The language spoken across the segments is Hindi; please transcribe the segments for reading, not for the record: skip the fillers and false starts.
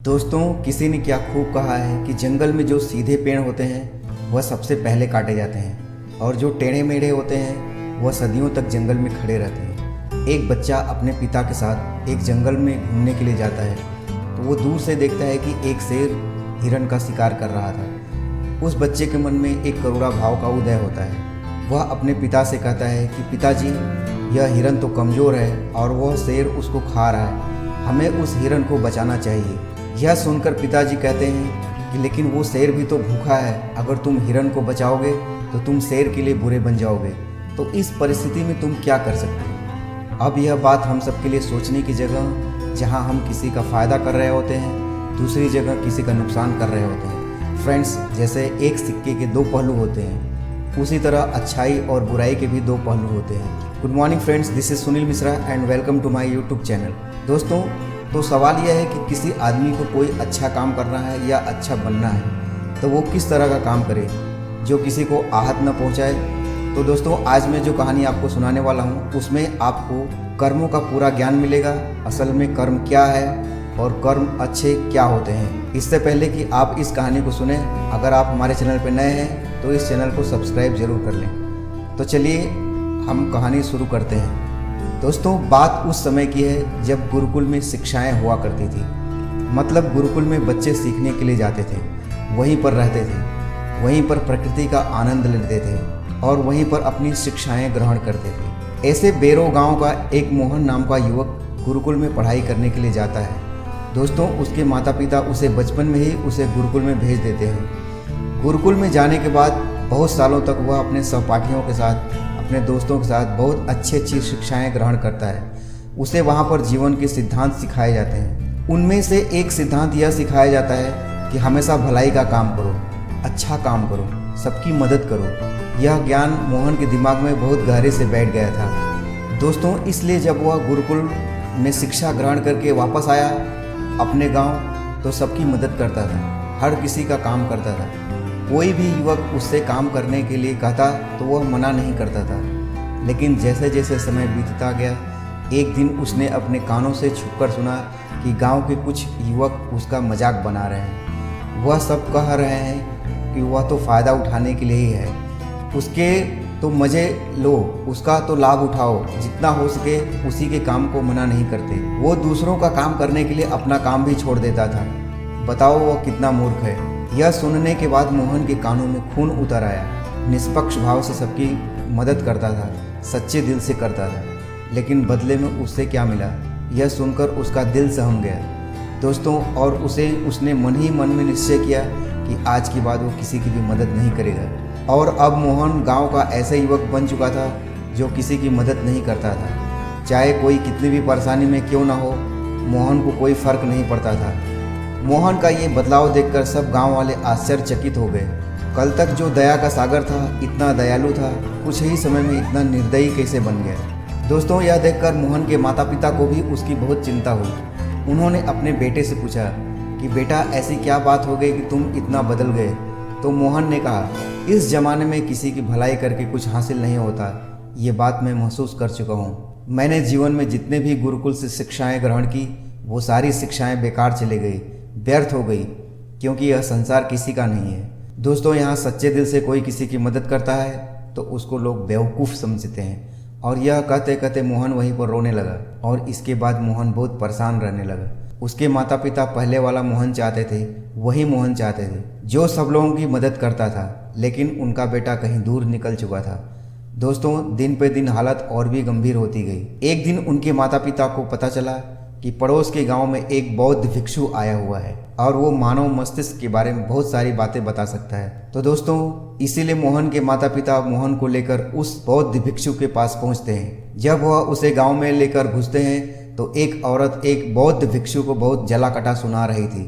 दोस्तों, किसी ने क्या खूब कहा है कि जंगल में जो सीधे पेड़ होते हैं वह सबसे पहले काटे जाते हैं और जो टेढ़े मेढ़े होते हैं वह सदियों तक जंगल में खड़े रहते हैं। एक बच्चा अपने पिता के साथ एक जंगल में घूमने के लिए जाता है तो वो दूर से देखता है कि एक शेर हिरन का शिकार कर रहा था। उस बच्चे के मन में एक करुणा भाव का उदय होता है। वह अपने पिता से कहता है कि पिताजी, यह हिरन तो कमज़ोर है और वह शेर उसको खा रहा है, हमें उस हिरन को बचाना चाहिए। यह सुनकर पिताजी कहते हैं कि लेकिन वो शेर भी तो भूखा है, अगर तुम हिरन को बचाओगे तो तुम शेर के लिए बुरे बन जाओगे, तो इस परिस्थिति में तुम क्या कर सकते हो। अब यह बात हम सबके लिए सोचने की जगह, जहां हम किसी का फ़ायदा कर रहे होते हैं, दूसरी जगह किसी का नुकसान कर रहे होते हैं। फ्रेंड्स, जैसे एक सिक्के के दो पहलू होते हैं, उसी तरह अच्छाई और बुराई के भी दो पहलू होते हैं। Good morning friends, this is Sunil Mishra and welcome to my YouTube channel. दोस्तों, तो सवाल यह है कि किसी आदमी को कोई अच्छा काम करना है या अच्छा बनना है तो वो किस तरह का काम करे जो किसी को आहत न पहुंचाए। तो दोस्तों, आज मैं जो कहानी आपको सुनाने वाला हूं उसमें आपको कर्मों का पूरा ज्ञान मिलेगा। असल में कर्म क्या है और कर्म अच्छे क्या होते हैं। इससे पहले कि आप इस कहानी को सुने, अगर आप हमारे चैनल पर नए हैं तो इस चैनल को सब्सक्राइब जरूर कर लें। तो चलिए हम कहानी शुरू करते हैं। दोस्तों, बात उस समय की है जब गुरुकुल में शिक्षाएं हुआ करती थी। मतलब गुरुकुल में बच्चे सीखने के लिए जाते थे, वहीं पर रहते थे, वहीं पर प्रकृति का आनंद लेते थे और वहीं पर अपनी शिक्षाएं ग्रहण करते थे। ऐसे बेरो गांव का एक मोहन नाम का युवक गुरुकुल में पढ़ाई करने के लिए जाता है। दोस्तों, उसके माता पिता उसे बचपन में ही उसे गुरुकुल में भेज देते हैं। गुरुकुल में जाने के बाद बहुत सालों तक वह अपने सहपाठियों के साथ, अपने दोस्तों के साथ बहुत अच्छी शिक्षाएं ग्रहण करता है। उसे वहाँ पर जीवन के सिद्धांत सिखाए जाते हैं। उनमें से एक सिद्धांत यह सिखाया जाता है कि हमेशा भलाई का काम करो, अच्छा काम करो, सबकी मदद करो। यह ज्ञान मोहन के दिमाग में बहुत गहरे से बैठ गया था। दोस्तों, इसलिए जब वह गुरुकुल में शिक्षा ग्रहण करके वापस आया अपने गाँव तो सबकी मदद करता था, हर किसी का काम करता था। कोई भी युवक उससे काम करने के लिए कहता तो वह मना नहीं करता था। लेकिन जैसे जैसे समय बीतता गया, एक दिन उसने अपने कानों से छुपकर सुना कि गांव के कुछ युवक उसका मजाक बना रहे हैं। वह सब कह रहे हैं कि वह तो फ़ायदा उठाने के लिए ही है, उसके तो मज़े लो, उसका तो लाभ उठाओ, जितना हो सके उसी के काम को मना नहीं करते। वो दूसरों का काम करने के लिए अपना काम भी छोड़ देता था। बताओ वह कितना मूर्ख है। यह सुनने के बाद मोहन के कानों में खून उतर आया। निष्पक्ष भाव से सबकी मदद करता था, सच्चे दिल से करता था, लेकिन बदले में उससे क्या मिला यह सुनकर उसका दिल सहम गया। दोस्तों, और उसने मन ही मन में निश्चय किया कि आज के बाद वो किसी की भी मदद नहीं करेगा। और अब मोहन गांव का ऐसा युवक बन चुका था जो किसी की मदद नहीं करता था। चाहे कोई कितनी भी परेशानी में क्यों ना हो, मोहन को कोई फर्क नहीं पड़ता था। मोहन का ये बदलाव देखकर सब गांव वाले आश्चर्यचकित हो गए। कल तक जो दया का सागर था, इतना दयालु था, कुछ ही समय में इतना निर्दयी कैसे बन गया। दोस्तों, यह देखकर मोहन के माता पिता को भी उसकी बहुत चिंता हुई। उन्होंने अपने बेटे से पूछा कि बेटा, ऐसी क्या बात हो गई कि तुम इतना बदल गए। तो मोहन ने कहा, इस जमाने में किसी की भलाई करके कुछ हासिल नहीं होता। ये बात मैं महसूस कर चुका हूँ। मैंने जीवन में जितने भी गुरुकुल से शिक्षाएँ ग्रहण की, वो सारी शिक्षाएँ बेकार चली गई, व्यर्थ हो गई, क्योंकि यह संसार किसी का नहीं है। दोस्तों, यहाँ सच्चे दिल से कोई किसी की मदद करता है तो उसको लोग बेवकूफ़ समझते हैं। और यह कहते कहते मोहन वहीं पर रोने लगा और इसके बाद मोहन बहुत परेशान रहने लगा। उसके माता पिता पहले वाला मोहन चाहते थे, वही मोहन चाहते थे जो सब लोगों की मदद करता था, लेकिन उनका बेटा कहीं दूर निकल चुका था। दोस्तों, दिन पे दिन हालत और भी गंभीर होती गई। एक दिन उनके माता पिता को पता चला कि पड़ोस के गांव में एक बौद्ध भिक्षु आया हुआ है और वो मानव मस्तिष्क के बारे में बहुत सारी बातें बता सकता है। तो दोस्तों, इसीलिए मोहन के माता पिता मोहन को लेकर उस बौद्ध भिक्षु के पास पहुंचते हैं। जब वह उसे गांव में लेकर घुसते हैं तो एक औरत एक बौद्ध भिक्षु को बहुत जला कटा सुना रही थी।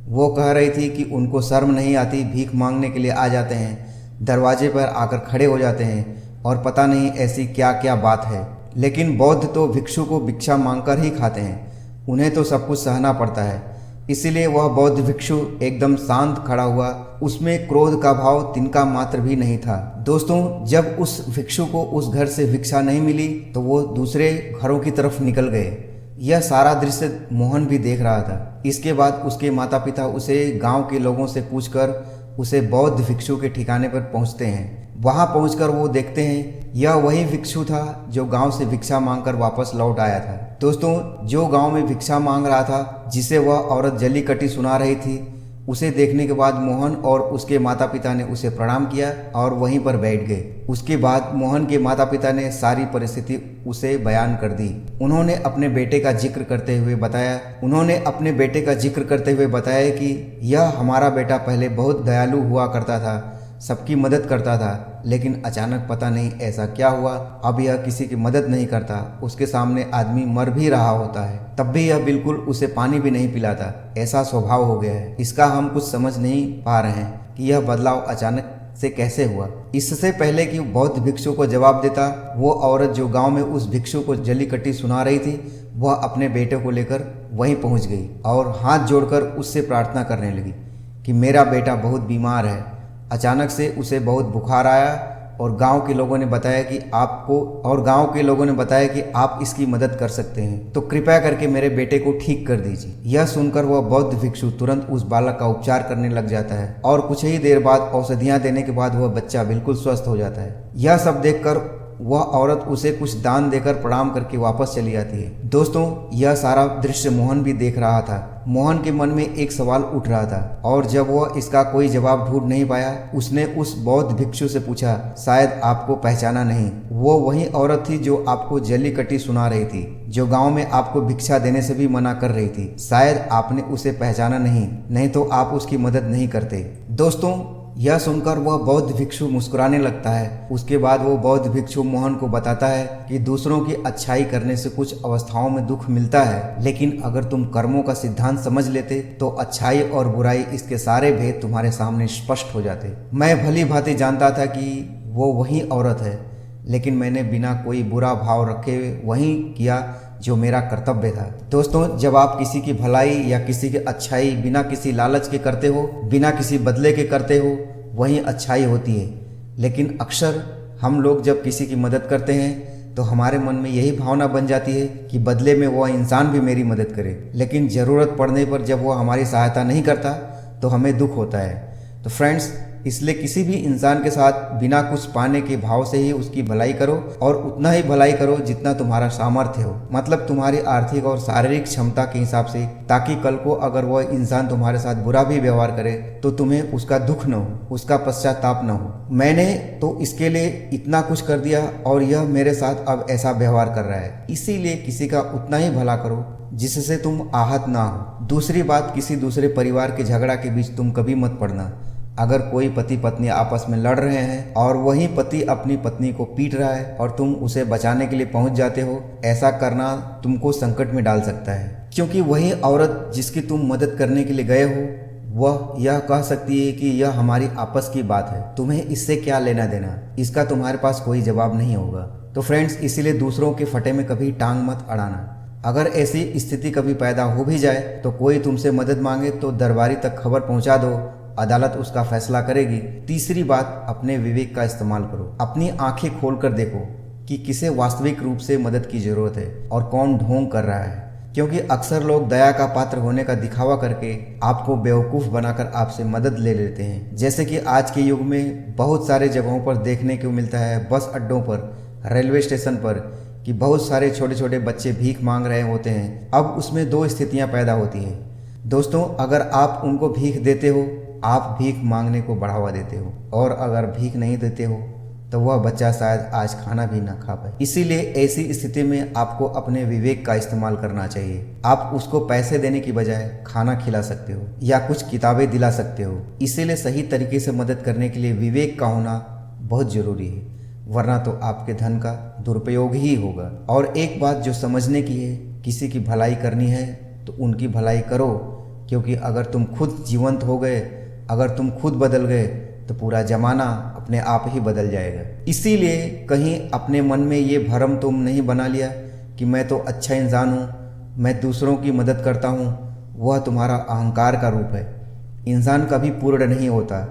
वो कह रही थी कि उनको शर्म नहीं आती, भीख मांगने के लिए आ जाते हैं, दरवाजे पर आकर खड़े हो जाते हैं और पता नहीं ऐसी क्या क्या बात है। लेकिन बौद्ध तो भिक्षु को भिक्षा मांगकर ही खाते हैं, उन्हें तो सब कुछ सहना पड़ता है। इसीलिए वह बौद्ध भिक्षु एकदम शांत खड़ा हुआ, उसमें क्रोध का भाव तिनका मात्र भी नहीं था। दोस्तों, जब उस भिक्षु को उस घर से भिक्षा नहीं मिली तो वो दूसरे घरों की तरफ निकल गए। यह सारा दृश्य मोहन भी देख रहा था। इसके बाद उसके माता पिता उसे गांव के लोगों से पूछकर उसे बौद्ध भिक्षु के ठिकाने पर पहुंचते हैं। वहां पहुंचकर वो देखते हैं यह वही भिक्षु था जो गांव से भिक्षा मांगकर वापस लौट आया था। दोस्तों, जो गांव में भिक्षा मांग रहा था, जिसे वह औरत जलीकट्टी सुना रही थी, उसे देखने के बाद मोहन और उसके माता पिता ने उसे प्रणाम किया और वहीं पर बैठ गए। उसके बाद मोहन के माता पिता ने सारी परिस्थिति उसे बयान कर दी। उन्होंने अपने बेटे का जिक्र करते हुए बताया कि यह हमारा बेटा पहले बहुत दयालु हुआ करता था, सबकी मदद करता था, लेकिन अचानक पता नहीं ऐसा क्या हुआ, अब यह किसी की मदद नहीं करता। उसके सामने आदमी मर भी रहा होता है तब भी यह बिल्कुल उसे पानी भी नहीं पिलाता। ऐसा स्वभाव हो गया है। इसका हम कुछ समझ नहीं पा रहे हैं कि यह बदलाव अचानक से कैसे हुआ। इससे पहले कि बौद्ध भिक्षु को जवाब देता, वो औरत जो गांव में उस भिक्षु को जलीकट्टी सुना रही थी, वह अपने बेटे को लेकर वहीं पहुंच गई और हाथ जोड़कर उससे प्रार्थना करने लगी कि मेरा बेटा बहुत बीमार है। अचानक से उसे बहुत बुखार आया और गांव के लोगों ने बताया कि आप इसकी मदद कर सकते हैं, तो कृपया करके मेरे बेटे को ठीक कर दीजिए। यह सुनकर वह बौद्ध भिक्षु तुरंत उस बालक का उपचार करने लग जाता है और कुछ ही देर बाद औषधियां देने के बाद वह बच्चा बिल्कुल स्वस्थ हो जाता है। यह सब देखकर वह औरत उसे कुछ दान देकर प्रणाम करके वापस चली जाती है। दोस्तों, यह सारा दृश्य मोहन भी देख रहा था। मोहन के मन में एक सवाल उठ रहा था और जब वह इसका कोई जवाब ढूंढ नहीं पाया, उसने उस बौद्ध भिक्षु से पूछा, शायद आपको पहचाना नहीं, वो वही औरत थी जो आपको जलीकट्टी सुना रही थी, जो गांव में आपको भिक्षा देने से भी मना कर रही थी। शायद आपने उसे पहचाना नहीं तो आप उसकी मदद नहीं करते। दोस्तों, यह सुनकर वह बौद्ध भिक्षु मुस्कुराने लगता है। उसके बाद वो बौद्ध भिक्षु मोहन को बताता है कि दूसरों की अच्छाई करने से कुछ अवस्थाओं में दुख मिलता है, लेकिन अगर तुम कर्मों का सिद्धांत समझ लेते तो अच्छाई और बुराई इसके सारे भेद तुम्हारे सामने स्पष्ट हो जाते। मैं भली भांति जानता था कि वो वही औरत है, लेकिन मैंने बिना कोई बुरा भाव रखे वही किया जो मेरा कर्तव्य था। दोस्तों, जब आप किसी की भलाई या किसी की अच्छाई बिना किसी लालच के करते हो, बिना किसी बदले के करते हो, वही अच्छाई होती है। लेकिन अक्सर हम लोग जब किसी की मदद करते हैं तो हमारे मन में यही भावना बन जाती है कि बदले में वह इंसान भी मेरी मदद करे, लेकिन ज़रूरत पड़ने पर जब वह हमारी सहायता नहीं करता तो हमें दुख होता है। तो फ्रेंड्स, इसलिए किसी भी इंसान के साथ बिना कुछ पाने के भाव से ही उसकी भलाई करो और उतना ही भलाई करो जितना तुम्हारा सामर्थ्य हो, मतलब तुम्हारी आर्थिक और शारीरिक क्षमता के हिसाब से, ताकि कल को अगर वह इंसान तुम्हारे साथ बुरा भी व्यवहार करे तो तुम्हें उसका दुख न हो, उसका पश्चाताप न हो। मैंने तो इसके लिए इतना कुछ कर दिया और यह मेरे साथ अब ऐसा व्यवहार कर रहा है, इसीलिए किसी का उतना ही भला करो जिससे तुम आहत ना हो। दूसरी बात, किसी दूसरे परिवार के झगड़ा के बीच तुम कभी मत पड़ना। अगर कोई पति पत्नी आपस में लड़ रहे हैं और वही पति अपनी पत्नी को पीट रहा है और तुम उसे बचाने के लिए पहुंच जाते हो, ऐसा करना तुमको संकट में डाल सकता है, क्योंकि वही औरत जिसकी तुम मदद करने के लिए गए हो, वह यह कह सकती है कि यह हमारी आपस की बात है, तुम्हें इससे क्या लेना देना। इसका तुम्हारे पास कोई जवाब नहीं होगा। तो फ्रेंड्स, इसीलिए दूसरों के फटे में कभी टांग मत अड़ाना। अगर ऐसी स्थिति कभी पैदा हो भी जाए तो कोई तुमसे मदद मांगे तो दरबारी तक खबर पहुंचा दो, अदालत उसका फैसला करेगी। तीसरी बात, अपने विवेक का इस्तेमाल करो। अपनी आंखें खोलकर देखो कि किसे वास्तविक रूप से मदद की जरूरत है और कौन ढोंग कर रहा है, क्योंकि अक्सर लोग दया का पात्र होने का दिखावा करके आपको बेवकूफ़ बनाकर आपसे मदद ले लेते हैं। जैसे कि आज के युग में बहुत सारे जगहों पर देखने को मिलता है, बस अड्डों पर, रेलवे स्टेशन पर, कि बहुत सारे छोटे छोटे बच्चे भीख मांग रहे होते हैं। अब उसमें दो स्थितियां पैदा होती हैं। दोस्तों, अगर आप उनको भीख देते हो, आप भीख मांगने को बढ़ावा देते हो, और अगर भीख नहीं देते हो तो वह बच्चा शायद आज खाना भी ना खा पाए। इसीलिए ऐसी स्थिति में आपको अपने विवेक का इस्तेमाल करना चाहिए। आप उसको पैसे देने की बजाय खाना खिला सकते हो या कुछ किताबें दिला सकते हो। इसीलिए सही तरीके से मदद करने के लिए विवेक का होना बहुत ज़रूरी है, वरना तो आपके धन का दुरुपयोग ही होगा। और एक बात जो समझने की है, किसी की भलाई करनी है तो उनकी भलाई करो, क्योंकि अगर तुम खुद जीवंत हो गए, अगर तुम खुद बदल गए तो पूरा जमाना अपने आप ही बदल जाएगा। इसीलिए कहीं अपने मन में ये भ्रम तुम नहीं बना लिया कि मैं तो अच्छा इंसान हूँ, मैं दूसरों की मदद करता हूँ, वह तुम्हारा अहंकार का रूप है। इंसान कभी पूर्ण नहीं होता।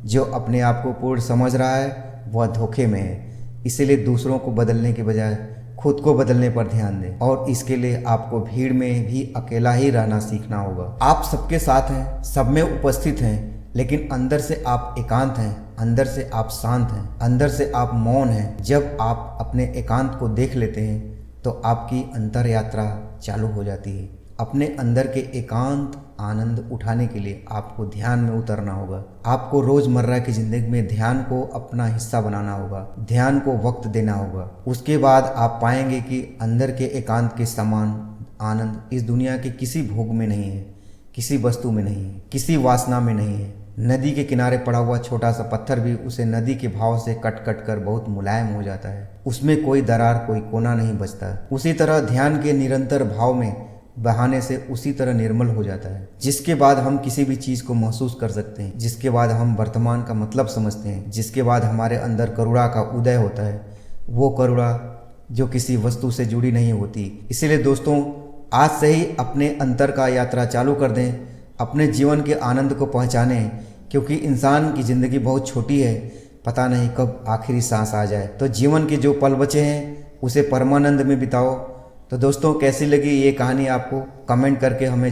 जो अपने आप को पूर्ण समझ रहा है वह धोखे में है। इसीलिए दूसरों को बदलने के बजाय खुद को बदलने पर ध्यान दें और इसके लिए आपको भीड़ में भी अकेला ही रहना सीखना होगा। आप सबके साथ हैं, सब में उपस्थित हैं, लेकिन अंदर से आप एकांत हैं, अंदर से आप शांत हैं, अंदर से आप मौन हैं। जब आप अपने एकांत को देख लेते हैं तो आपकी अंतर यात्रा चालू हो जाती है। अपने अंदर के एकांत आनंद उठाने के लिए आपको ध्यान में उतरना होगा। आपको रोज़मर्रा की ज़िंदगी में ध्यान को अपना हिस्सा बनाना होगा, ध्यान को वक्त देना होगा। उसके बाद आप पाएंगे कि अंदर के एकांत के समान आनंद इस दुनिया के किसी भोग में नहीं है, किसी वस्तु में नहीं है, किसी वासना में नहीं है। नदी के किनारे पड़ा हुआ छोटा सा पत्थर भी उसे नदी के भाव से कट कट कर बहुत मुलायम हो जाता है, उसमें कोई दरार, कोई कोना नहीं बचता। उसी तरह ध्यान के निरंतर भाव में बहाने से उसी तरह निर्मल हो जाता है, जिसके बाद हम किसी भी चीज़ को महसूस कर सकते हैं, जिसके बाद हम वर्तमान का मतलब समझते हैं, जिसके बाद हमारे अंदर करुणा का उदय होता है, वो करुणा जो किसी वस्तु से जुड़ी नहीं होती। इसीलिए दोस्तों, आज से ही अपने अंतर का यात्रा चालू कर दें, अपने जीवन के आनंद को पहचानें, क्योंकि इंसान की ज़िंदगी बहुत छोटी है, पता नहीं कब आखिरी सांस आ जाए। तो जीवन के जो पल बचे हैं उसे परमानंद में बिताओ। तो दोस्तों, कैसी लगी ये कहानी आपको, कमेंट करके हमें